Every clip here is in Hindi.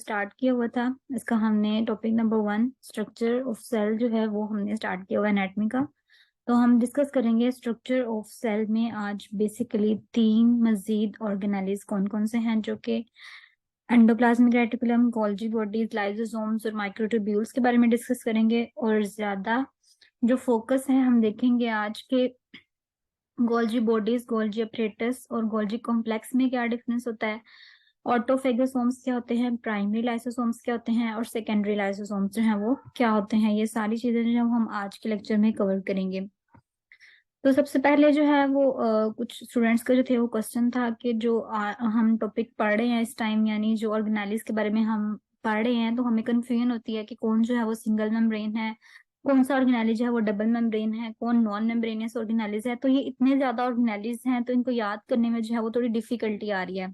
स्टार्ट किया हुआ था। इसका हमने topic number 1 structure of cell जो है वो हमने स्टार्ट किया हुआ है एनाटॉमी का। तो हम डिस्कस करेंगे स्ट्रक्चर ऑफ सेल में आज बेसिकली 3 मजीद ऑर्गेनेलिज कौन कौन से हैं, जो कि endoplasmic reticulum, Golgi bodies, lysosomes और माइक्रोट्यूब्यूल्स के बारे में डिस्कस करेंगे। और ज्यादा जो फोकस है हम देखेंगे आज के गोल्जी बॉडीज, गोल्जी अपरेटस और गोल्जी कॉम्प्लेक्स में क्या डिफरेंस होता है, ऑटोफेगोसोम्स क्या होते हैं, प्राइमरी लाइसोसोम्स क्या होते हैं और सेकेंडरी लाइसोसोम्स जो हैं वो क्या होते हैं। ये सारी चीजें जो हम आज के लेक्चर में कवर करेंगे। तो सबसे पहले जो है वो कुछ स्टूडेंट्स का जो थे वो क्वेश्चन था कि जो हम टॉपिक पढ़ रहे हैं इस टाइम, यानी जो ऑर्गेनेलिज के बारे में हम पढ़ रहे हैं, तो हमें कंफ्यूजन होती है कि कौन जो है वो सिंगल मेम्ब्रेन है, कौन सा ऑर्गेनेलिज है वो डबल मेम्ब्रेन है, कौन नॉन मेम्ब्रेनियस ऑर्गेनेलिज है। तो ये इतने ज्यादा ऑर्गेनेलिज हैं तो इनको याद करने में जो है वो थोड़ी डिफिकल्टी आ रही है।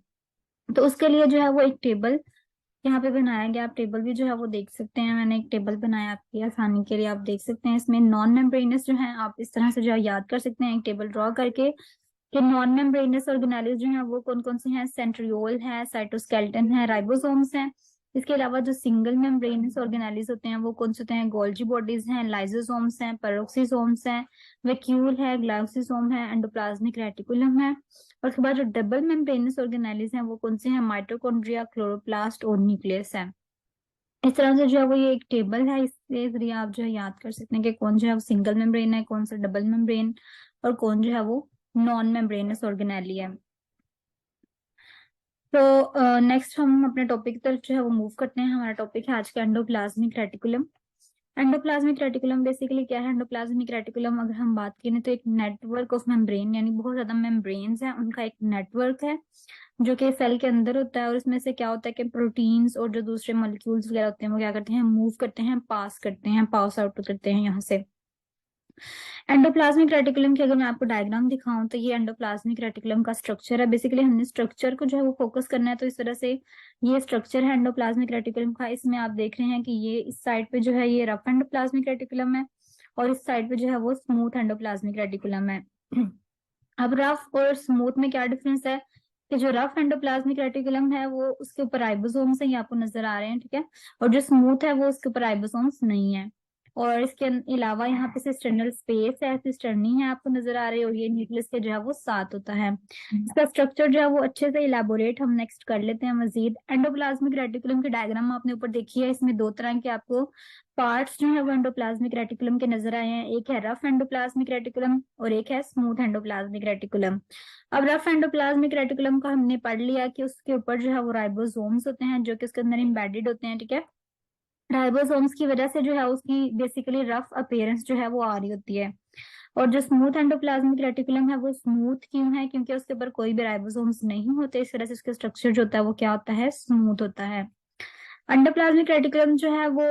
तो उसके लिए जो है वो एक टेबल यहाँ पे बनाया गया। आप टेबल भी जो है वो देख सकते हैं, मैंने एक टेबल बनाया आपकी आसानी के लिए। आप देख सकते हैं इसमें नॉन मेम्ब्रेनस जो है आप इस तरह से जो है याद कर सकते हैं एक टेबल ड्रॉ करके कि नॉन मेम्ब्रेनस ऑर्गेनेलिज जो है वो कौन कौन से हैं। सेंट्रियोल है, साइटोस्केलेटन है, राइबोसोम्स हैं। इसके अलावा जो सिंगल मेम्ब्रेनस ऑर्गेनेलिज होते हैं वो कौन से होते हैं, गोल्जी बॉडीज हैं, लाइसोसोम्स हैं, पेरोक्सीसोम्स हैं, वैक्यूल है, ग्लाइकोसोम है, एंडोप्लाज्मिक रेटिकुलम है। और उसके बाद जो डबल मेम्ब्रेनस ऑर्गेनेलिज हैं वो कौन से हैं, माइटोकॉन्ड्रिया, क्लोरोप्लास्ट और न्यूक्लियस है। इस तरह से जो है वो ये एक टेबल है, इसके जरिए आप जो है याद कर सकते हैं कि कौन जो है वो सिंगल मेम्ब्रेन है, कौन सा डबल मेम्ब्रेन और कौन जो है वो नॉन मेम्ब्रेनस ऑर्गेनेली है। तो नेक्स्ट हम अपने टॉपिक की तरफ जो है वो मूव करते हैं। हमारा टॉपिक है आज का endoplasmic reticulum. Endoplasmic reticulum basically क्या है। एंडोप्लाज्मिक रेटिकुलम अगर हम बात करें तो एक नेटवर्क ऑफ मेम्ब्रेन, यानी बहुत ज्यादा मेम्ब्रेन्स हैं, उनका एक नेटवर्क है जो कि सेल के अंदर होता है। और इसमें से क्या होता है कि प्रोटीन्स और जो दूसरे मॉलिक्यूल्स वगैरह होते हैं वो क्या करते हैं, मूव करते हैं, पास करते हैं, पास आउट करते हैं यहाँ से। एंडोप्लाज्मिक रेटिकुलम की अगर मैं आपको डायग्राम दिखाऊं तो ये एंडोप्लाज्मिक रेटिकुलम का स्ट्रक्चर है। बेसिकली हमने स्ट्रक्चर को जो है वो फोकस करना है, तो इस तरह से ये स्ट्रक्चर है एंडोप्लाज्मिक रेटिकुलम का। इसमें आप देख रहे हैं कि ये इस साइड पे जो है ये रफ एंडोप्लाज्मिक रेटिकुलम है और इस साइड पे जो है वो स्मूथ एंडोप्लाज्मिक रेटिकुलम है। अब रफ और स्मूथ में क्या डिफरेंस है कि जो रफ एंडोप्लाज्मिक रेटिकुलम है वो उसके ऊपर राइबोसोम्स है, ये आपको नजर आ रहे हैं, ठीक है। और जो स्मूथ है वो उसके ऊपर राइबोसोम्स नहीं है। और इसके अलावा यहाँ पे सिस्टर्नल स्पेस है, सिस्टर्नी है, आपको नजर आ रही है, और ये न्यूक्लियस के जो है वो साथ होता है। इसका स्ट्रक्चर जो है वो अच्छे से इलेबोरेट हम नेक्स्ट कर लेते हैं मजीद। एंडोप्लाज्मिक रेटिकुलम के डायग्राम आपने ऊपर देखी है, इसमें 2 तरह के आपको पार्ट्स जो है वो एंडोप्लाज्मिक रेटिकुलम के नजर आए हैं। एक है रफ एंडोप्लाज्मिक रेटिकुलम और एक है स्मूथ एंडोप्लाज्मिक रेटिकुलम। अब रफ एंडोप्लाज्मिक रेटिकुलम का हमने पढ़ लिया कि उसके ऊपर जो है वो राइबोसोम्स होते हैं जो कि उसके अंदर इम्बेडेड होते हैं, ठीक है। राइबोसोम्स की वजह से जो है उसकी बेसिकली रफ अपीयरेंस जो है वो आ रही होती है। और जो स्मूथ एंडोप्लाज्मिक रेटिकुलम है वो स्मूथ क्यों है, क्योंकि उसके ऊपर कोई भी राइबोसोम्स नहीं होते, इस तरह से उसका स्ट्रक्चर जो होता है वो क्या होता है, स्मूथ होता है। एंडोप्लाज्मिक रेटिकुलम जो है वो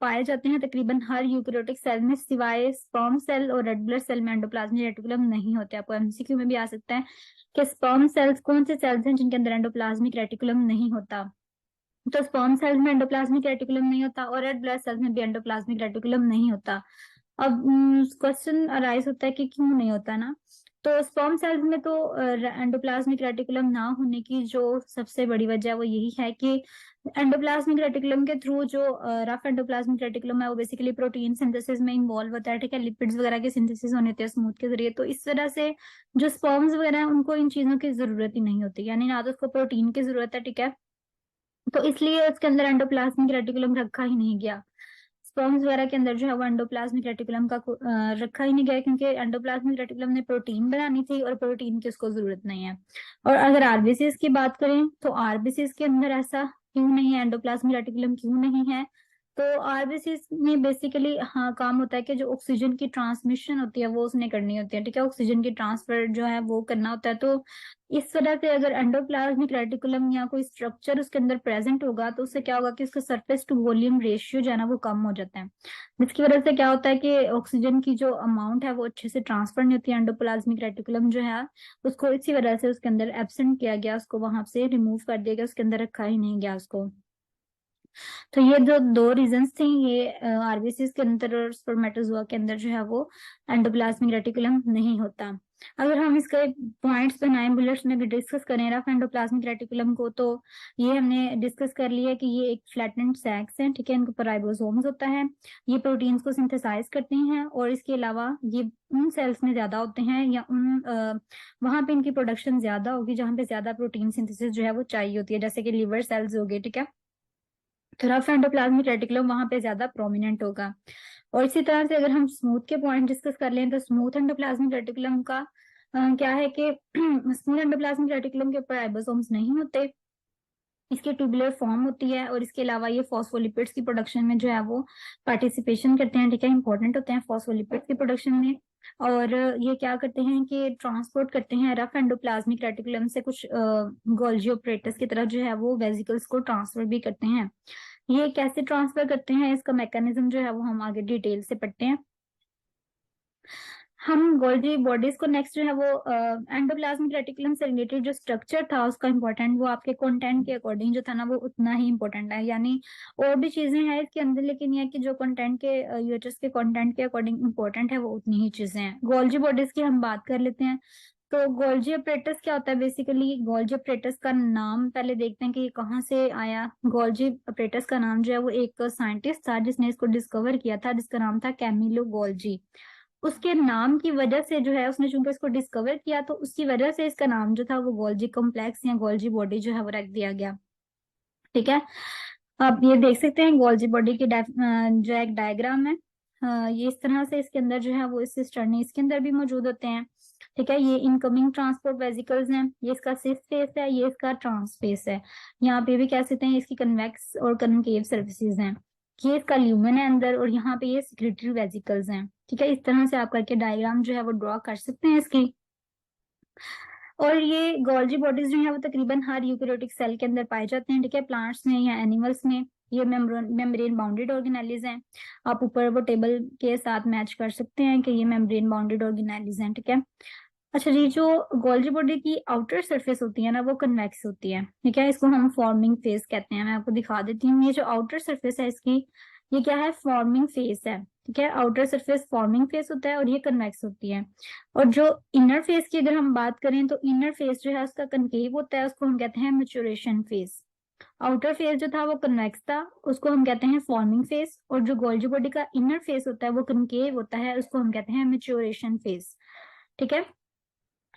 पाए जाते हैं तकरीबन हर यूकेरियोटिक सेल में, सिवाय स्पर्म सेल और रेड ब्लड सेल में एंडोप्लाज्मिक रेटिकुलम नहीं होते। आपको एमसीक्यू में भी आ सकता है कि स्पर्म सेल्स कौन से सेल्स हैं जिनके अंदर एंडोप्लाज्मिक रेटिकुलम नहीं होता। तो स्पर्म सेल्स में एंडोप्लाज्मिक रेटिकुलम नहीं होता और रेड ब्लड सेल्स में भी एंडोप्लाज्मिक रेटिकुलम नहीं होता। अब क्वेश्चन अराइज होता है कि क्यों नहीं होता ना। तो स्पर्म सेल्स में तो एंडोप्लाज्मिक रेटिकुलम ना होने की जो सबसे बड़ी वजह वो यही है कि एंडोप्लाज्मिक रेटिकुलम के थ्रू जो रफ एंडोप्लाज्मिक रेटिकुलम है वो बेसिकली प्रोटीन सिंथेसिस में इन्वॉल्व होता है, ठीक है। लिपिड्स वगैरह के सिंथेसिस होने होते हैं स्मूथ के जरिए। तो इस तरह से जो स्पर्म्स वगैरह है उनको इन चीजों की जरूरत ही नहीं होती, यानी ना तो उसको प्रोटीन की जरूरत है, ठीक है। तो इसलिए उसके अंदर एंडोप्लाज्मिक रेटिकुलम रखा ही नहीं गया। स्पर्म्स वगैरह के अंदर जो है वो एंडोप्लाज्मिक रेटिकुलम का रखा ही नहीं गया, क्योंकि एंडोप्लाज्मिक रेटिकुलम ने प्रोटीन बनानी थी और प्रोटीन की उसको जरूरत नहीं है। और अगर आरबीसीज की बात करें तो आरबीसीज के अंदर ऐसा क्यों नहीं है, एंडोप्लाज्मिक रेटिकुलम क्यों नहीं है। तो आरबीसीज में बेसिकली हाँ काम होता है कि जो ऑक्सीजन की ट्रांसमिशन होती है वो उसने करनी होती है, ठीक है। ऑक्सीजन की ट्रांसफर जो है वो करना होता है। तो इस वजह से अगर एंडोप्लाज्मिक रेटिकुलम या कोई स्ट्रक्चर उसके अंदर प्रेजेंट होगा तो उससे क्या होगा कि उसका सरफेस टू वॉल्यूम रेशियो जो है ना वो कम हो जाता है, जिसकी वजह से क्या होता है कि ऑक्सीजन की जो अमाउंट है वो अच्छे से ट्रांसफर नहीं होती है। एंडोप्लाज्मिक रेटिकुलम जो है उसको इसी वजह से उसके अंदर एब्सेंट किया गया, उसको वहां से रिमूव कर दिया गया, उसके अंदर रखा ही नहीं गया उसको। तो ये जो दो रीजंस थी, ये आरबीसी के अंदर और स्पर्मेटोजोआ के अंदर जो है वो एंडोप्लाज्मिक रेटिकुलम नहीं होता। अगर हम इसके पॉइंट्स बनाएं, बुलेट्स में भी डिस्कस करें रफ एंडोप्लाज्मिक रेटिकुलम को, तो ये हमने डिस्कस कर लिया कि ये एक फ्लैटेंड सैक्स है, ठीक है। इनके ऊपर राइबोसोम्स होता है, ये प्रोटीन्स को सिंथेसाइज करते हैं, और इसके अलावा ये उन सेल्स में ज्यादा होते हैं या वहां पे इनकी प्रोडक्शन ज्यादा होगी जहां पे ज्यादा प्रोटीन सिंथेसिस जो है वो चाहिए होती है, जैसे कि लिवर सेल्स हो गए, ठीक है। तो रफ एंडोप्लाज्मिक रेटिकुलम वहां पे ज्यादा प्रोमिनेंट होगा। और इसी तरह से अगर हम स्मूथ के पॉइंट डिस्कस कर लें, तो स्मूथ एंडोप्लाज्मिक रेटिकुलम का क्या है कि स्मूथ एंडोप्लाज्मिक रेटिकुलम के ऊपर राइबोसोम्स नहीं होते, इसकी ट्यूबुलर फॉर्म होती है, और इसके अलावा ये फॉस्फोलिपिड्स की प्रोडक्शन में जो है वो पार्टिसिपेशन करते हैं, ठीक है। इंपॉर्टेंट होते हैं फॉस्फोलिपिड्स की प्रोडक्शन में। और ये क्या करते हैं कि ट्रांसपोर्ट करते हैं रफ एंडोप्लाज्मिक रेटिकुलम से कुछ गोल्जी ऑपरेटस की तरह जो है वो वेसिकल्स को ट्रांसफर भी करते हैं। ये कैसे ट्रांसफर करते हैं, इसका मैकेनिज्म जो है वो हम आगे डिटेल से पढ़ते हैं। हम गोल्जी बॉडीज को नेक्स्ट जो है वो एंडोप्लाज्मिक रेटिकुलम से रिलेटेड जो स्ट्रक्चर था उसका इम्पोर्टेंट, वो आपके कंटेंट के अकॉर्डिंग जो था ना वो उतना ही इम्पोर्टेंट है, यानी और भी चीजें हैं इसके अंदर, लेकिन ये कि जो कंटेंट के यूएचएस के कंटेंट के अकॉर्डिंग इम्पोर्टेंट है वो उतनी ही चीजें हैं। गोल्जी बॉडीज की हम बात कर लेते हैं। तो गोल्जी अपरेटस क्या होता है? बेसिकली गोल्जी अपरेटस का नाम पहले देखते हैं कि ये कहाँ से आया। गोल्जी अपरेटस का नाम जो है वो एक साइंटिस्ट था जिसने इसको डिस्कवर किया था, जिसका नाम था कैमिलो गोल्जी। उसके नाम की वजह से जो है, उसने चूंकि इसको डिस्कवर किया तो उसकी वजह से इसका नाम जो था वो गोल्जी कॉम्प्लेक्स या गोल्जी बॉडी जो है वो रख दिया गया, ठीक है। आप ये देख सकते हैं गोल्जी बॉडी की जो एक डायग्राम है। ये इस तरह से इसके अंदर जो है वो इस सिस्टर्नी इसके अंदर भी मौजूद होते हैं, ठीक है। ये इनकमिंग ट्रांसपोर्ट वेसिकल्स हैं, ये इसका सिस फेस है, ये इसका ट्रांस फेस है। यहाँ पे भी कह सकते हैं इसकी कन्वेक्स और कनकेव सर्फेसिस हैं। ये इसका ल्यूमेन है अंदर, और यहाँ पे ये सिक्रेटरी वेसिकल्स हैं, ठीक है। इस तरह से आप करके डायग्राम जो है वो ड्रॉ कर सकते हैं इसकी। और ये गोल्जी बॉडीज जो है वो तकरीबन हर यूकेरियोटिक सेल के अंदर पाए जाते हैं, ठीक है, प्लांट्स में या एनिमल्स में। ये मेम्ब्रेन बाउंडेड ऑर्गेनेलिज हैं। आप ऊपर वो टेबल के साथ मैच कर सकते हैं कि ये मेम्ब्रेन बाउंडेड ऑर्गेनेलिज हैं, ठीक है। अच्छा जी, जो गोल्जी बॉडी की आउटर सरफेस होती है ना वो कन्वेक्स होती है, ठीक है। इसको हम फॉर्मिंग फेस कहते हैं। मैं आपको दिखा देती हूँ, ये जो आउटर सरफेस है इसकी, ये क्या है? फॉर्मिंग फेस है, ठीक है। आउटर सरफेस फॉर्मिंग फेस होता है और ये कन्वेक्स होती है। और जो इनर फेस की अगर हम बात करें, तो इनर फेस जो है उसका कनकेव होता है, उसको हम कहते हैं मैच्योरेशन फेस। आउटर फेस जो था वो कन्वेक्स था, उसको हम कहते हैं फॉर्मिंग फेस। और जो गोल्जी बॉडी का इनर फेस होता है वो कनकेव होता है, उसको हम कहते हैं मैच्योरेशन फेस, ठीक है।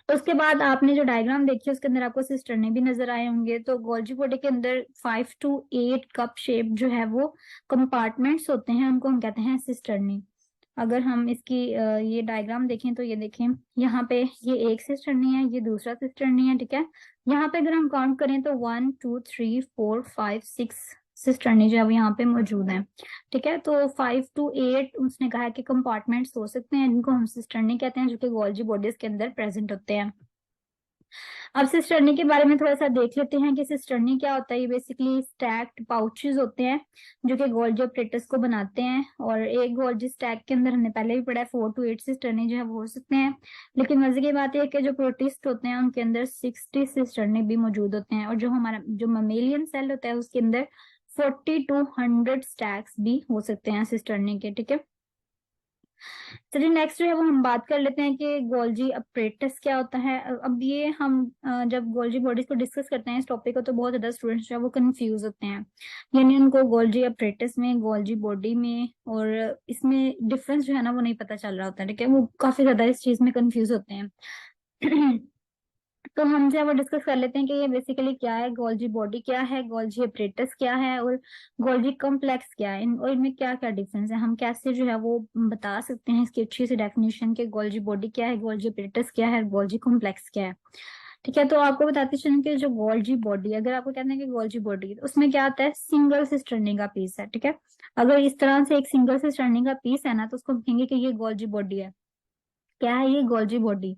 तो उसके बाद आपने जो डायग्राम देखी उसके अंदर आपको सिस्टर्नी भी नजर आए होंगे। तो गोल्जी बॉडी के अंदर 5 to 8 कप शेप जो है वो कंपार्टमेंट्स होते हैं, उनको हम कहते हैं सिस्टर्नी। अगर हम इसकी ये डायग्राम देखें तो ये देखें, यहाँ पे ये एक सिस्टर्नी है, ये दूसरा सिस्टर्नी है, ठीक है। यहाँ पे अगर हम काउंट करें तो 1 2 3 4 5 6 सिस्टर्नी जो है वो यहाँ पे मौजूद है, ठीक है। तो 5 to 8 उसने कहा है कि कंपार्टमेंट्स हो सकते हैं जिनको हम सिस्टर्नी कहते हैं, जो कि गोल्जी बॉडीज के अंदर प्रेजेंट होते हैं। अब सिस्टर्नी के बारे में थोड़ा सा देख लेते हैं कि सिस्टर्नी क्या होता है। ये बेसिकली स्टैक्ड पाउचेस होते हैं जो कि गोल्जी ऑपरेटस को बनाते हैं। और एक गोल्जी स्टैक के अंदर हमने पहले भी पढ़ा है 4 to 8 सिस्टर्नी जो है वो हो सकते हैं। लेकिन मजे की बात यह है कि जो प्रोटिस्ट होते हैं उनके अंदर 60 सिस्टर्नी भी मौजूद होते हैं। और जो हमारा जो ममेलियन सेल होता है उसके अंदर 40 to 100 स्टैक्स भी हो सकते हैं सिस्टर्नी के, ठीक है। चलिए नेक्स्ट जो है वो हम बात कर लेते हैं कि गोल्जी अपरेटस क्या होता है। अब ये हम जब गोल्जी बॉडीज को डिस्कस करते हैं इस टॉपिक को, तो बहुत ज्यादा स्टूडेंट्स जो है वो कंफ्यूज होते हैं, यानी उनको गोल्जी अपरेटस में, गोल्जी बॉडी में और इसमें डिफरेंस जो है ना वो नहीं पता चल रहा होता है, ठीक है। वो काफी ज्यादा इस चीज में कंफ्यूज होते हैं। तो हम जो है वो डिस्कस कर लेते हैं कि ये बेसिकली क्या है, गोल्जी बॉडी क्या है, गोल्जी अपरेटस क्या है, और गोल्जी कॉम्प्लेक्स क्या है, और इनमें क्या क्या डिफरेंस है। हम कैसे जो है वो बता सकते हैं इसकी अच्छी सी डेफिनेशन के गोल्जी बॉडी क्या है, गोल्जी अपरेटस क्या है, गोल्जी कॉम्प्लेक्स क्या है, ठीक है। तो आपको बताती चलूं कि जो गोल्जी बॉडी, अगर आपको कहते हैं कि गोल्जी बॉडी, तो उसमें क्या आता है? सिंगल सिस्टर्नी का पीस है, ठीक है। अगर इस तरह से एक सिंगल सिस्टर्नी का पीस है ना, तो उसको हम कहेंगे कि ये गोल्जी बॉडी है। क्या है ये? Golgi body.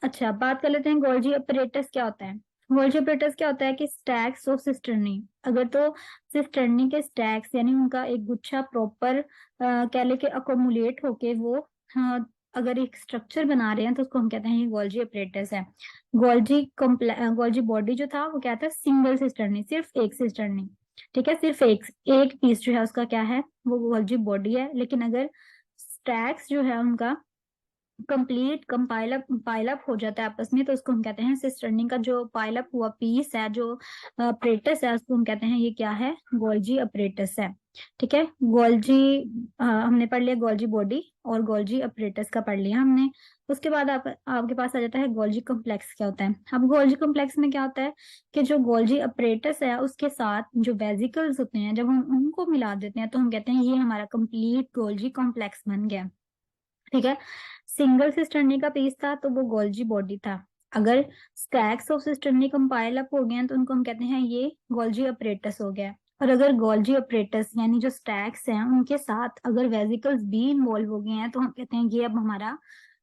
अच्छा, बात कर लेते हैं गोल्जी अपरेटस क्या होता है। गोल्जी अपरेटस क्या होता है कि स्टैक्स ऑफ सिस्टर्नी, अगर तो सिस्टर्नी के स्टैक्स यानी उनका एक गुच्छा प्रॉपर कह ले के अकोमुलेट होके वो अगर एक स्ट्रक्चर बना रहे हैं तो उसको हम कहते हैं ये गोल्जी अपरेटस है। गोल्जी बॉडी जो था वो क्या था? सिंगल सिस्टर्नी, सिर्फ एक सिस्टर्नी। ठीक है, सिर्फ एक एक पीस जो है उसका क्या है, वो गोल्जी बॉडी है। लेकिन अगर स्टैक्स जो है उनका कंप्लीट पाइल अप हो जाता है आपस में, तो उसको हम कहते हैं सिस्टर्निंग का जो पाइल अप हुआ पीस है, जो अपरेटस है, उसको हम कहते हैं ये क्या है, गोल्जी अपरेटस है। ठीक है, गोल्जी हमने पढ़ लिया गोल्जी बॉडी और गोल्जी अपरेटस का पढ़ लिया हमने। उसके बाद आपके पास आ जाता है गोल्जी कॉम्प्लेक्स क्या होता है। अब गोल्जी कॉम्प्लेक्स में क्या होता है कि जो गोल्जी अपरेटस है उसके साथ जो वेजिकल्स होते हैं, जब हम उनको मिला देते हैं तो हम कहते हैं ये हमारा कंप्लीट गोल्जी कॉम्प्लेक्स बन गया। ठीक है, सिंगल सिस्टर्नी का पीस था तो वो गोल्जी बॉडी था। अगर stacks of cisternae compile up हो गए हैं तो उनको हम कहते हैं ये गोल्जी अपरेटस हो गया। और अगर गोल्जी अपरेटस यानी जो स्टैक्स हैं उनके साथ अगर वेजिकल्स भी इन्वॉल्व हो गए हैं तो हम कहते हैं ये अब हमारा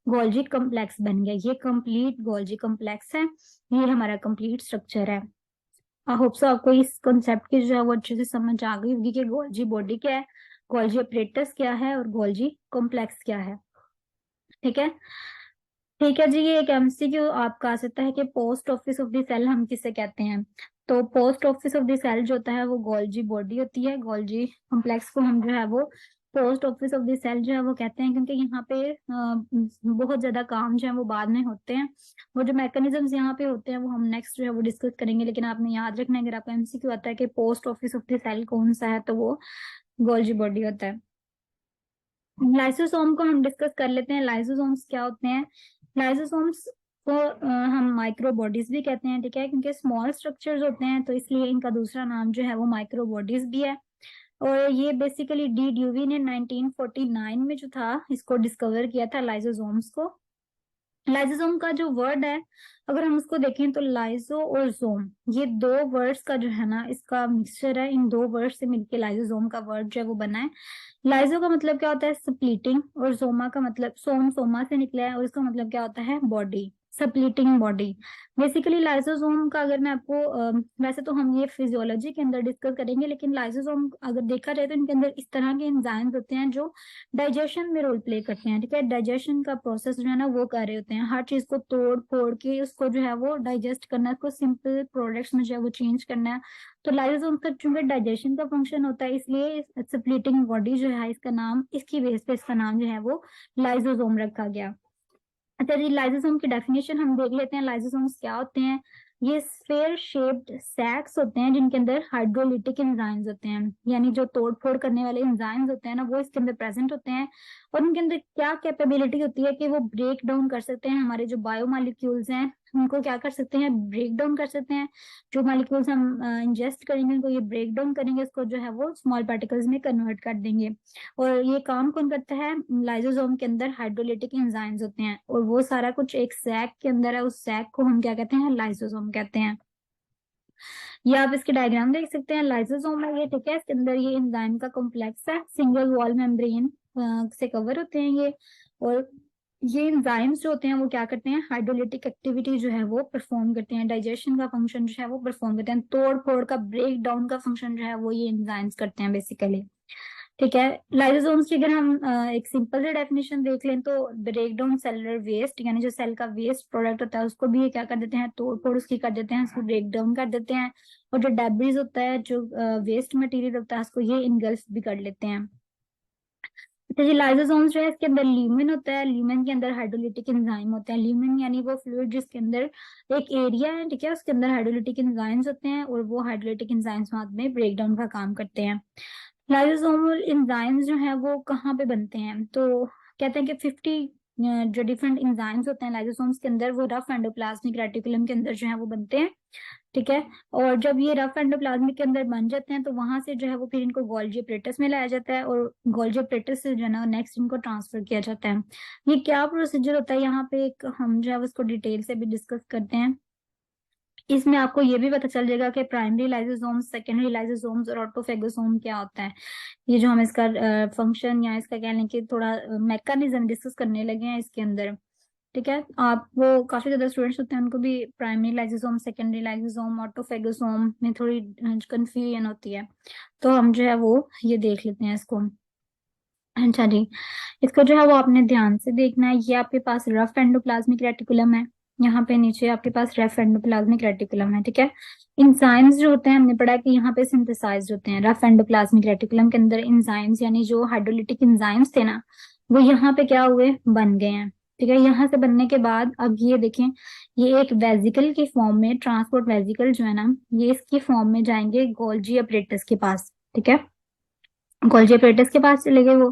गोल्जी कॉम्प्लेक्स बन गया। ये कंप्लीट गोल्जी कॉम्प्लेक्स है, ये हमारा कंप्लीट स्ट्रक्चर है। आई होप सो आपको इस कॉन्सेप्ट की जो है वो अच्छे से समझ आ गई होगी कि गोल्जी बॉडी क्या है, गोल्जी अपरेटस क्या है और गोल्जी कॉम्प्लेक्स क्या है। ठीक है, ठीक है जी। ये एक एमसीक्यू आपका आ सकता है कि post office of the cell हम किसे कहते हैं। तो post office of the cell जो होता है वो गोल्जी बॉडी होती है, गोल्जी कॉम्प्लेक्स को हम जो है वो post office of the cell जो है वो कहते हैं, क्योंकि यहाँ पे बहुत ज्यादा काम जो है वो बाद में होते हैं। वो जो मैकेनिज्म्स यहाँ पे होते हैं वो हम नेक्स्ट जो है वो डिस्कस करेंगे। लेकिन आपने याद रखना है, अगर आपका एमसीक्यू आता है कि post office of the cell कौन सा है, तो वो गोल्जी बॉडी होता है। लाइसोसोम को हम डिस्कस कर लेते हैं। लाइसोसोम्स क्या होते हैं। लाइसोसोम्स को हम माइक्रो बॉडीज भी कहते हैं। ठीक है, क्योंकि स्मॉल स्ट्रक्चर्स होते हैं तो इसलिए इनका दूसरा नाम जो है वो माइक्रो बॉडीज भी है। और ये बेसिकली डी ड्यूवी ने 1949 में जो था इसको डिस्कवर किया था लाइसोसोम्स को। लाइसोसोम का जो वर्ड है, अगर हम उसको देखें तो लाइसो और जोम, ये दो वर्ड्स का जो है ना इसका मिक्सचर है। इन दो वर्ड से मिलके लाइसोसोम का वर्ड जो है वो बना है। लाइजो का मतलब क्या होता है, स्प्लिटिंग, और सोमा का मतलब सोमा से निकला है और इसका मतलब क्या होता है, body, splitting body. Basically lysosome का अगर मैं आपको वैसे तो हम ये फिजियोलॉजी के अंदर डिस्कस करेंगे, लेकिन लाइसोसोम अगर देखा जाए तो इनके अंदर इस तरह के एंजाइम्स होते हैं जो डाइजेशन में रोल प्ले करते हैं। ठीक है, डाइजेशन का प्रोसेस जो है ना वो कर रहे होते हैं, हर चीज को तोड़ फोड़ के उसको जो है वो डाइजेस्ट करना है, उसको सिंपल प्रोडक्ट्स में जो है वो चेंज करना है। तो लाइसोसोम का चूंकि डाइजेशन का फंक्शन होता है, इसलिए स्प्लिटिंग बॉडी जो है इसका नाम, इसकी बेस पे इसका नाम जो है वो लाइसोसोम रखा गया। अच्छा जी, लाइसोसोम की डेफिनेशन हम देख लेते हैं। लाइसोसोम्स क्या होते हैं, ये स्फेयर शेप्ड सैक्स होते हैं जिनके अंदर हाइड्रोलिटिक एंजाइम्स होते हैं, यानी जो तोड़ फोड़ करने वाले एंजाइम्स होते हैं ना वो इसके अंदर प्रेजेंट होते हैं। और उनके अंदर क्या कैपेबिलिटी होती है कि वो ब्रेक डाउन कर सकते हैं हमारे जो बायोमॉलिक्यूल्स हैं, उनको क्या कर सकते हैं, ब्रेक डाउन कर सकते हैं। जो मॉलिक्यूल्स हम इंजेस्ट करेंगे उनको ये ब्रेक डाउन करेंगे, उसको जो है वो स्मॉल पार्टिकल्स में कन्वर्ट कर देंगे। और ये काम कौन करता है, लाइसोसोम के अंदर हाइड्रोलिटिक एंजाइम्स होते हैं और वो सारा कुछ एक सैक के अंदर है, उस सैक को हम क्या कहते हैं, लाइसोसोम कहते हैं। ये आप इसके डायग्राम देख सकते हैं, लाइसोसोम है ये। ठीक है, इसके अंदर ये एंजाइम का कॉम्प्लेक्स है, सिंगल वॉल मेम्ब्रेन से कवर होते हैं ये। और ये एंजाइम्स जो होते हैं वो क्या करते हैं, हाइड्रोलिटिक एक्टिविटी जो है वो परफॉर्म करते हैं, डाइजेशन का फंक्शन जो है वो परफॉर्म करते हैं, तोड़ फोड़ का ब्रेक डाउन का फंक्शन जो है वो ये एंजाइम्स करते हैं बेसिकली। ठीक है, लाइसोसोम्स की अगर हम एक सिंपल से डेफिनेशन देख लें तो ब्रेक डाउन सेलुलर वेस्ट, यानी जो सेल का वेस्ट प्रोडक्ट होता है उसको भी ये क्या कर देते हैं, तोड़ फोड़ उसकी कर देते हैं, उसको ब्रेक डाउन कर देते हैं। और जो डेब्रिज होता है, जो वेस्ट मटेरियल होता है, उसको ये इंगल्फ भी कर लेते हैं। तो ये लाइसोसोम्स जो है इसके अंदर ल्यूमेन होता है, ल्यूमेन के अंदर हाइड्रोलिटिक एंजाइम होते हैं। ल्यूमेन यानी वो फ्लूइड जिसके अंदर एक एरिया है, ठीक है, उसके अंदर हाइड्रोलिटिक एंजाइम्स होते हैं और वो हाइड्रोलिटिक एंजाइम्स बाद में ब्रेक डाउन का काम करते हैं। लाइसोसोमल एंजाइम्स जो है वो कहाँ पे बनते हैं, तो कहते हैं कि 50 जो डिफरेंट एंजाइम्स होते हैं लाइसोसोम्स के अंदर वो रफ एंडोप्लाज्मिक रेटिकुलम के अंदर जो है वो बनते हैं। ठीक है, और जब ये रफ एंडोप्लाज्मिक के अंदर बन जाते हैं तो वहां से जो है वो फिर इनको गोल्जी अपरेटस में लाया जाता है और गोल्जी अपरेटस से जो है ना नेक्स्ट इनको ट्रांसफर किया जाता है। ये क्या प्रोसीजर होता है, यहाँ पे एक हम जो है उसको डिटेल से भी डिस्कस करते हैं। इसमें आपको ये भी पता चल जाएगा कि प्राइमरी लाइसोसोम्स, सेकेंडरी लाइसोसोम्स और ऑटोफेगोसोम क्या होता है। ये जो हम इसका फंक्शन या इसका कह लें कि थोड़ा मैकेनिज्म डिस्कस करने लगे हैं इसके अंदर। ठीक है, आप वो काफी ज्यादा स्टूडेंट्स होते हैं उनको भी प्राइमरी लाइसोसोम, सेकेंडरी लाइसोसोम, ऑटोफेगोसोम में थोड़ी कंफ्यूजन होती है। तो हम जो है वो ये देख लेते हैं इसको। अच्छा जी, इसको जो है वो आपने ध्यान से देखना है। ये आपके पास रफ एंडोप्लाज्मिक रेटिकुलम है। यहाँ पे नीचे आपके पास रफ एंडोप्लाज्मिक रेटिकुलम है, ठीक है। इंजाइम्स जो होते हैं हमने पढ़ा कि यहाँ पे सिंथेसाइज होते हैं। रफ एंडोप्लाज्मिक रेटिकुलम के अंदर इंजाइम्स यानी जो हाइड्रोलिटिक इंजाइम्स थे ना, वो यहाँ पे क्या हुए, बन गए हैं, ठीक है। यहाँ से बनने के बाद अब ये देखें, ये एक वेजिकल की फॉर्म में, ट्रांसपोर्ट वेजिकल जो है ना, ये इसकी फॉर्म में जाएंगे गोल्जी अपरेटस के पास, ठीक है। गोल्जी अपरेटस के पास चले गए वो।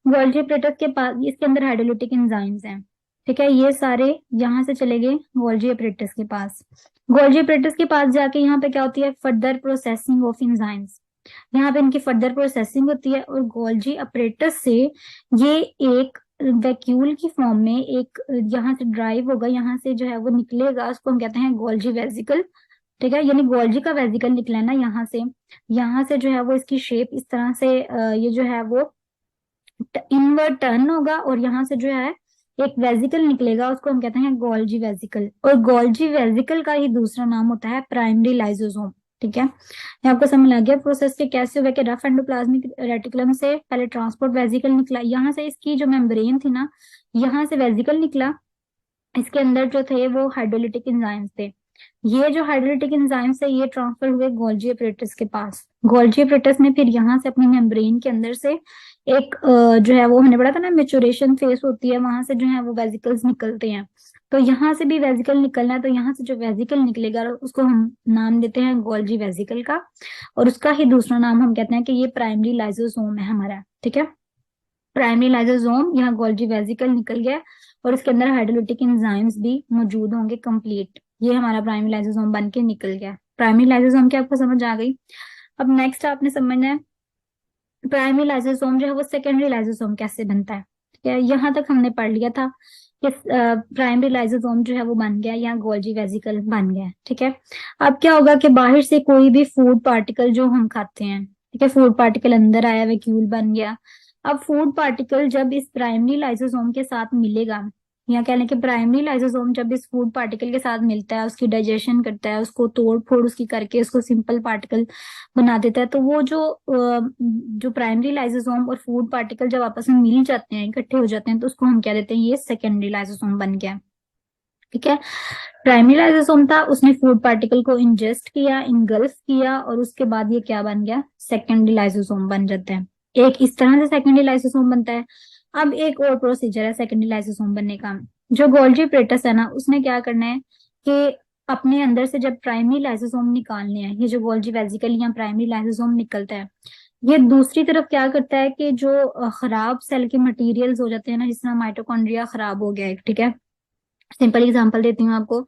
गोल्जी अपरेटस के पास इसके अंदर हाइड्रोलिटिक एंजाइम्स हैं, ठीक है। ये सारे यहाँ से चले गए गोल्जी अपरेटस के पास। गोल्जी अपरेटस के पास जाके यहाँ पे क्या होती है, फर्दर प्रोसेसिंग ऑफ एंजाइम्स। यहाँ पे इनकी फर्दर प्रोसेसिंग होती है और गोल्जी अपरेटस से ये एक वैक्यूल की फॉर्म में एक यहाँ से ड्राइव होगा, यहाँ से जो है वो निकलेगा, उसको हम कहते हैं गोल्जी वेजिकल, ठीक है। यानी गोल्जी का वेजिकल निकला है ना यहाँ से जो है वो इसकी शेप इस तरह से ये जो है वो इनवर्ट टर्न होगा और यहाँ से जो है एक वेजिकल निकलेगा, उसको हम कहते हैं गोल्जी वेजिकल। और गोल्जी वेजिकल का ही दूसरा नाम होता है प्राइमरी लाइसोसोम, ठीक है। ये आपको समझ लग गया प्रोसेस के कैसे हुआ कि रफ एंडोप्लाज्मिक रेटिकुलम से पहले ट्रांसपोर्ट वेजिकल निकला, यहाँ से इसकी जो मेम्ब्रेन थी ना, यहाँ से वेजिकल निकला, इसके अंदर जो थे वो हाइड्रोलिटिक एंजाइम्स थे। ये जो हाइड्रोलिटिक एंजाइम्स है ये ट्रांसफर हुए गोल्जी अपरेटस के पास। गोल्जी अपरेटस ने फिर यहाँ से अपनी मेम्ब्रेन के अंदर से एक जो है वो हमने पढ़ा था ना, मेचुरेशन फेस होती है, वहां से जो है वो वेजिकल्स निकलते हैं। तो यहाँ से भी वेजिकल निकलना है, तो यहाँ से जो वेजिकल निकलेगा उसको हम नाम देते हैं गोल्जी वेजिकल का, और उसका ही दूसरा नाम हम कहते हैं कि ये प्राइमरी लाइसोसोम है हमारा, ठीक है। प्राइमरी लाइसोसोम, यहाँ गोल्जी वेसिकल निकल गया और इसके अंदर हाइड्रोलिटिक एंजाइम्स भी मौजूद होंगे कंप्लीट। ये हमारा प्राइमरी लाइसोसोम बन के निकल गया। प्राइमरी लाइसोसोम की आपको समझ आ गई। अब नेक्स्ट आपने समझना है प्राइमरी लाइसोसोम जो है वो सेकेंडरी लाइसोसोम कैसे बनता है, ठीक है। यहाँ तक हमने पढ़ लिया था कि प्राइमरी लाइसोसोम जो है वो बन गया, यहाँ गोल्जी वेसिकल बन गया, ठीक है। अब क्या होगा कि बाहर से कोई भी फूड पार्टिकल जो हम खाते हैं, ठीक है, फूड पार्टिकल अंदर आया, वैक्यूल बन गया। अब फूड पार्टिकल जब इस प्राइमरी लाइसोसोम के साथ मिलेगा, या कह लें कि प्राइमरी लाइसोसोम जब इस फूड पार्टिकल के साथ मिलता है, उसकी डाइजेशन करता है, उसको तोड़ फोड़ उसकी करके उसको सिंपल पार्टिकल बना देता है, तो वो जो प्राइमरी लाइसोसोम और फूड पार्टिकल जब आपस में मिल जाते हैं, इकट्ठे हो जाते हैं, तो उसको हम क्या देते हैं, ये सेकेंडरी लाइसोसोम बन गया, ठीक है। प्राइमरी लाइसोसोम था, उसने फूड पार्टिकल को इंजेस्ट किया, इनगल्फ किया, और उसके बाद ये क्या बन गया, सेकेंडरी लाइसोसोम बन जाते हैं। एक इस तरह से सेकेंडरी लाइसोसोम बनता है। अब एक और प्रोसीजर है सेकेंडरी लाइसोसोम बनने का। जो गोल्जी प्रेटस है ना, उसने क्या करना है कि अपने अंदर से जब प्राइमरी लाइसोसोम निकालने हैं, ये जो गोल्जी वेसिकल या प्राइमरी लाइसोसोम निकलता है, ये दूसरी तरफ क्या करता है कि जो खराब सेल के मटेरियल्स हो जाते हैं ना, जिस तरह माइटोकॉन्ड्रिया खराब हो गया है, ठीक है। सिंपल एग्जांपल देती हूँ आपको।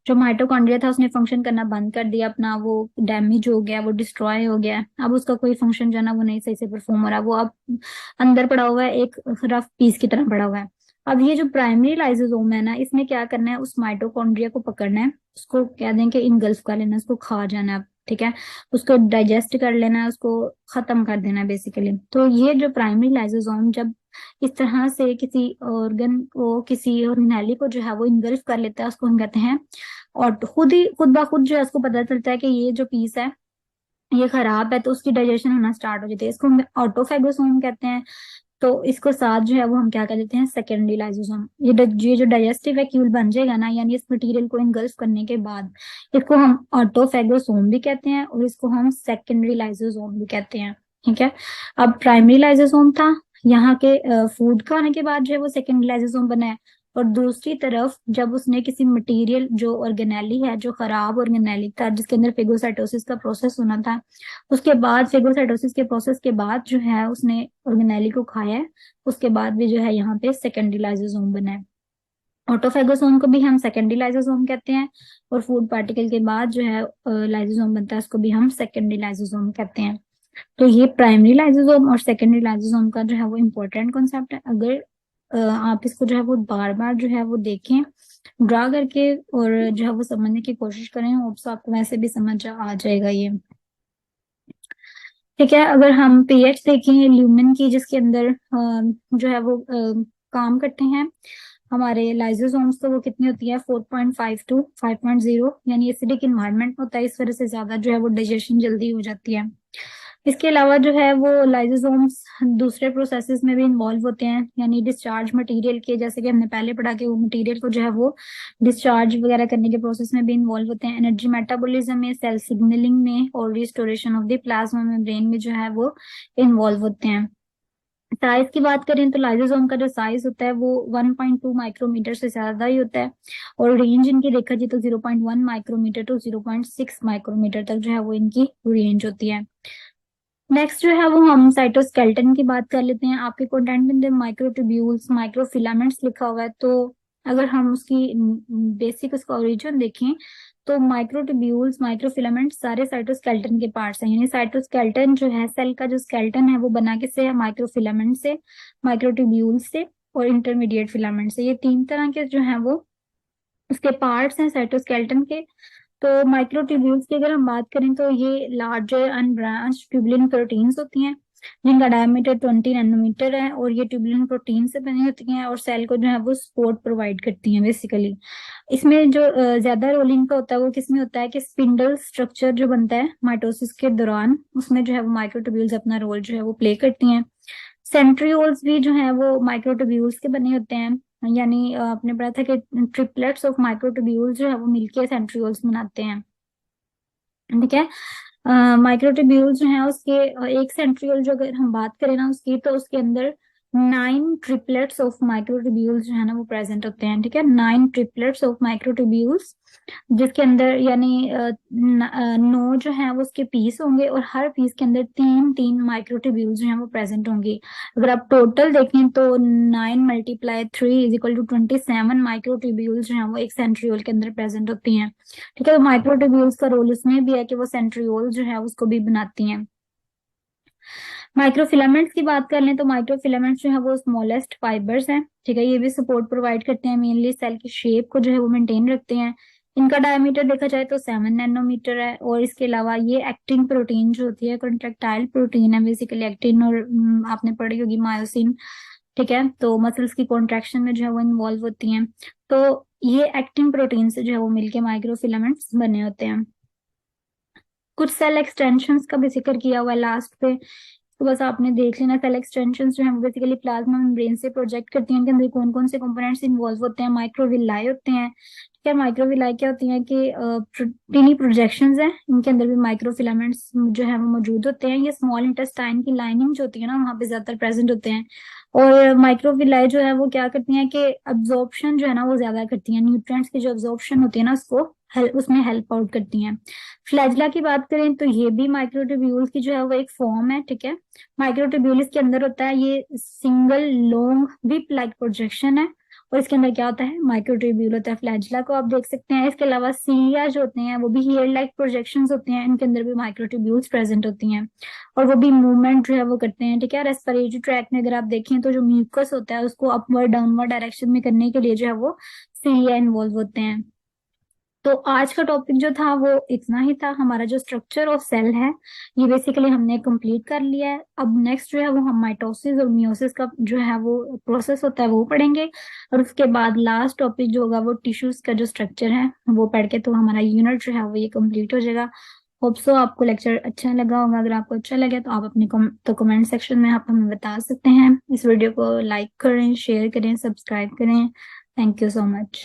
जो माइटोकॉन्ड्रिया था उसने फंक्शन करना बंद कर दिया अपना, वो डैमेज हो गया, वो डिस्ट्रॉय हो गया, अब उसका कोई फंक्शन जो है ना वो नहीं सही से परफॉर्म हो रहा, वो अब अंदर पड़ा हुआ है, एक रफ पीस की तरह पड़ा हुआ है। अब ये जो प्राइमरी लाइसोसोम है ना, इसने क्या करना है, उस माइटोकॉन्ड्रिया को पकड़ना है, उसको कह दें कि इनगल्फ कर लेना, उसको खा जाना है, ठीक है, उसको डाइजेस्ट कर लेना है, उसको खत्म कर देना है बेसिकली। तो ये जो प्राइमरी लाइसोसोम जब इस तरह से किसी ऑर्गन को, किसी ऑर्गेनेली को जो है वो इनगल्फ कर लेता है, उसको हम कहते हैं, और खुद ब खुद जो है उसको पता चलता है कि ये जो पीस है ये खराब है, तो उसकी डाइजेशन होना स्टार्ट हो जाती है, इसको हम ऑटोफेगोसोम कहते हैं। तो इसको साथ जो है वो हम क्या कर देते हैं, सेकेंडरी लाइसोसोम। ये जो डाइजेस्टिव वैक्यूल बन जाएगा ना, यानी इस मटेरियल को इनगल्फ करने के बाद, इसको हम ऑटोफेगोसोम भी कहते हैं और इसको हम सेकेंडरी लाइसोसोम भी कहते हैं, ठीक है। अब प्राइमरी लाइसोसोम था, यहाँ के फूड खाने के बाद जो है वो सेकेंडरी लाइसोसोम बना है। और दूसरी तरफ जब उसने किसी मटेरियल, जो ऑर्गेनेली है, जो खराब ऑर्गेनेली था, जिसके अंदर फेगोसाइटोसिस का प्रोसेस होना था, उसके बाद फेगोसाइटोसिस के प्रोसेस के बाद जो है उसने ऑर्गेनेली को खाया है, उसके बाद भी जो है यहाँ पे सेकेंडरी लाइसोसोम बना है। ऑटोफेगोसोम को भी हम सेकेंडरी लाइसोसोम कहते हैं, और फूड पार्टिकल के बाद जो है लाइसोसोम बनता है, उसको भी हम सेकेंडरी लाइसोसोम कहते हैं। तो ये प्राइमरी लाइसोसोम और सेकेंडरी लाइसोसोम का जो है वो इम्पोर्टेंट कॉन्सेप्ट है। अगर आप इसको जो है वो बार बार जो है वो देखें, ड्रा करके, और जो है वो समझने की कोशिश करें, होप्स आपको वैसे भी समझ आ जाएगा ये, ठीक है। अगर हम पीएच देखें ल्यूमेन की, जिसके अंदर जो है वो काम करते हैं हमारे लाइसोसोम्स, तो वो कितनी होती है, 4.5 टू 5.0, यानी एसिडिक इन्वायरमेंट होता है, इस वजह से ज्यादा जो है वो डाइजेशन जल्दी हो जाती है। इसके अलावा जो है वो लाइजोसोम्स दूसरे प्रोसेसेस में भी इन्वॉल्व होते हैं, यानी डिस्चार्ज मटेरियल के, जैसे कि हमने पहले पढ़ा कि वो मटेरियल को जो है वो डिस्चार्ज वगैरह करने के प्रोसेस में भी इन्वॉल्व होते हैं, एनर्जी मेटाबॉलिज्म में, सेल सिग्नलिंग में और restoration of the plasma membrane में जो है वो इन्वॉल्व होते हैं। साइज की बात करें तो लाइसोसोम का जो साइज होता है वो 1.2 माइक्रोमीटर से ज्यादा ही होता है, और रेंज इनकी देखा जाए तो 0.1 माइक्रोमीटर टू 0.6 माइक्रोमीटर तक जो है वो इनकी रेंज होती है। नेक्स्ट जो है वो हम साइटोस्केलेटन की बात कर लेते हैं। आपके कंटेंट में माइक्रोट्यूब्यूल्स, माइक्रोफिलामेंट्स लिखा हुआ है, तो अगर हम उसकी बेसिक उसका ओरिजिन देखें तो माइक्रोट्यूब्यूल्स, माइक्रोफिलामेंट्स सारे साइटोस्केलेटन के पार्ट्स हैं। यानी साइटोस्केलेटन जो है, सेल का जो स्केलेटन है वो बना किससे है, माइक्रोफिलामेंट से, माइक्रोट्यूब्यूल्स से और इंटरमीडिएट फिलामेंट से। ये तीन तरह के जो है वो उसके पार्ट्स हैं साइटोस्केलेटन के। तो माइक्रोट्यूब्यूल्स की अगर हम बात करें तो ये लार्जर अनब्रांच ट्यूबुलिन प्रोटीन्स होती हैं जिनका डायमीटर 20 नैनोमीटर है, और ये ट्यूबुलिन प्रोटीन से बनी होती हैं और सेल को जो है वो सपोर्ट प्रोवाइड करती हैं बेसिकली। इसमें जो ज्यादा रोल इनका होता है वो किसमें होता है कि स्पिंडल स्ट्रक्चर जो बनता है माइटोसिस के दौरान, उसमें जो है वो माइक्रोट्यूब्यूल्स अपना रोल जो है वो प्ले करती हैं। सेंट्रियोल्स भी जो है वो माइक्रोट्यूब्यूल्स के बने होते हैं, यानी आपने पढ़ा था कि ट्रिपलेट्स ऑफ माइक्रोट्यूब्यूल्स जो है वो मिलके सेंट्रियोल्स बनाते हैं। ठीक है। माइक्रोट्यूब्यूल्स जो है उसके एक सेंट्रियोल जो अगर हम बात करें ना उसकी, तो उसके अंदर 9 ट्रिपलेट्स ऑफ माइक्रोट्यूब्यूल्स जो है ना वो प्रेजेंट होते हैं। ठीक है, 9 ट्रिपलेट्स ऑफ माइक्रोट्यूब्यूल्स, जिसके अंदर यानी 9 जो है वो उसके पीस होंगे और हर पीस के अंदर 3 3 माइक्रोट्यूब्यूल्स जो है वो प्रेजेंट होंगे। अगर आप टोटल देखें तो 9 × 3 = 27 माइक्रोट्यूब्यूल्स जो है वो एक सेंट्रियोल के अंदर प्रेजेंट होती हैं। ठीक है, तो माइक्रोट्यूब्यूल्स का रोल उसमें भी है कि वो सेंट्रियोल जो है उसको भी बनाती हैं। माइक्रोफिलामेंट्स की बात कर लें तो माइक्रोफिलामेंट्स जो है वो स्मॉलेस्ट फाइबर्स हैं। ठीक है, ये भी सपोर्ट प्रोवाइड करते हैं, मेनली सेल की शेप को जो है वो मेंटेन रखते हैं। इनका डायमीटर देखा जाए तो 7 नैनोमीटर है, और इसके अलावा ये एक्टिन प्रोटीन जो होती है, कॉन्ट्रेक्टाइल प्रोटीन है बेसिकली। एक्टिन और आपने पढ़ी होगी मायोसिन। ठीक है, तो मसल्स की कॉन्ट्रैक्शन में जो है वो इन्वॉल्व होती हैं। तो ये एक्टिन प्रोटीन से जो है वो मिलके माइक्रोफिलामेंट्स बने होते हैं। कुछ सेल एक्सटेंशंस का भी जिक्र किया हुआ है लास्ट पे, तो बस आपने देख लेना। सेल एक्सटेंशंस जो है वो बेसिकली प्लाज्मा मेम्ब्रेन से प्रोजेक्ट करती हैं। इनके अंदर कौन कौन से कंपोनेंट्स इन्वॉल्व होते हैं, माइक्रोविलाई होते हैं। ठीक है, माइक्रोविलाई क्या होती हैं कि टीनी प्रोजेक्शंस हैं, इनके अंदर भी माइक्रोफिलामेंट्स जो है वो मौजूद होते हैं। ये स्मॉल इंटेस्टाइन की लाइनिंग जो होती है ना वहाँ पे ज्यादातर प्रेजेंट होते हैं। और माइक्रोविलाई जो है वो क्या करती हैं कि अब्जॉर्प्शन जो है ना वो ज्यादा करती हैं, न्यूट्रिएंट्स की जो अब्जॉर्प्शन होती है ना उसको उसमें हेल्प आउट करती हैं। फ्लैजला की बात करें तो ये भी माइक्रोट्यूब्यूल की जो है वो एक फॉर्म है। ठीक है, माइक्रोट्यूब्यूल के अंदर होता है, ये single long whip like projection है, और इसके अंदर क्या होता है, माइक्रोट्यूब्यूल होता है। फ्लैजला को आप देख सकते हैं। इसके अलावा सीलिया जो होते हैं वो भी हेयर लाइक प्रोजेक्शंस होते हैं, इनके अंदर भी माइक्रोट्यूब्यूल्स प्रेजेंट होती हैं, और वो भी मूवमेंट जो है वो करते हैं। ठीक है, रेस्पिरेटरी ट्रैक में अगर आप देखें तो जो म्यूकस होता है उसको अपवर्ड डाउनवर्ड डायरेक्शन में करने के लिए जो है वो सीलिया इन्वॉल्व होते हैं। तो आज का टॉपिक जो था वो इतना ही था। हमारा जो स्ट्रक्चर ऑफ सेल है ये बेसिकली हमने कंप्लीट कर लिया है। अब नेक्स्ट जो है वो हम माइटोसिस और मियोसिस का जो है वो प्रोसेस होता है वो पढ़ेंगे, और उसके बाद लास्ट टॉपिक जो होगा वो टिश्यूज का जो स्ट्रक्चर है वो पढ़ के तो हमारा यूनिट जो है वो ये कंप्लीट हो जाएगा। होप सो आपको लेक्चर अच्छा लगा होगा। अगर आपको अच्छा लगे तो आप अपने तो कमेंट सेक्शन में आप हमें बता सकते हैं। इस वीडियो को लाइक करें, शेयर करें, सब्सक्राइब करें। Thank you so much.